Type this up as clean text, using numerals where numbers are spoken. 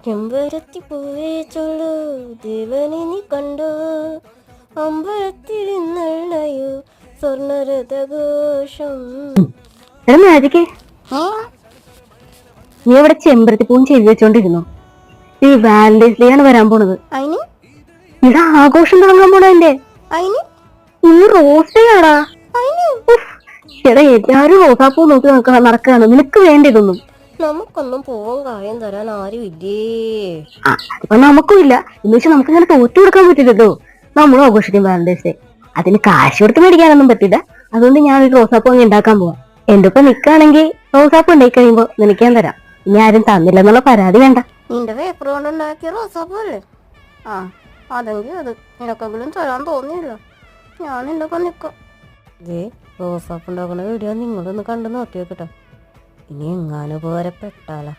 ചെമ്പരത്തി പൂവേ ചൊല്ലു ദേവനെ നീ കണ്ടോ, അമ്പലത്തിരുന്നള്ളയോ സ്വർണരഥഘോഷം. മാജിക്കേ, നീ അവിടെ ചെമ്പരത്തി പൂവും ചെവി വെച്ചോണ്ടിരുന്നു. ഈ വാലന്റൈൻസ് ഡേ ആണ് വരാൻ പോണത്. അതിന് ഇവിടെ ആഘോഷം തുടങ്ങാൻ പോണതിന്റെ അതിന് ഇന്ന് റോസ് ഡേ ആടാ. എടാ, എല്ലാരും റോസാപ്പൂ നോക്കി നടക്കാണ്. നിനക്ക് വേണ്ടിയതൊന്നും നമുക്കൊന്നും പൂവും കാര്യം തരാൻ ആരും ഇല്ലേ. അതിപ്പോ നമുക്കും ഇല്ല. എന്ന് വെച്ചാൽ നമുക്ക് ഇങ്ങനെ തോറ്റു കൊടുക്കാൻ പറ്റില്ലല്ലോ. നമ്മൾ ആഘോഷിക്കും വാലന്റൈൻസ് ഡേ. അതിന് കാശ് കൊടുത്ത് മേടിക്കാനൊന്നും പറ്റില്ല. അതുകൊണ്ട് ഞാൻ ഒരു റോസാപ്പൂ അങ്ങ് ഉണ്ടാക്കാൻ പോവാം. എന്റെ ഒപ്പം നിൽക്കുകയാണെങ്കിൽ റോസാപ്പൂ ഉണ്ടായി കഴിയുമ്പോ നിനക്ക് ഞാൻ തരാം. ഇനി ആരും തന്നില്ലെന്നുള്ള പരാതി വേണ്ട. നിന്റെ പേപ്പർ കൊണ്ട് ഉണ്ടാക്കിയ റോസാപ്പൂ അല്ലേ? ആ, അതെങ്കിൽ അത് നിനക്കെങ്കിലും തരാൻ തോന്നിയില്ല. ഞാൻ നിന്റെ ഒപ്പം നിൽക്കാം. ഇതേ റോസാപ്പ് ഉണ്ടാക്കുന്ന വീഡിയോ നിങ്ങളൊന്ന് കണ്ടു നോക്കി വെക്കട്ടോ. ഇനി എങ്ങാനും ഉപകാരപ്പെട്ടാലോ.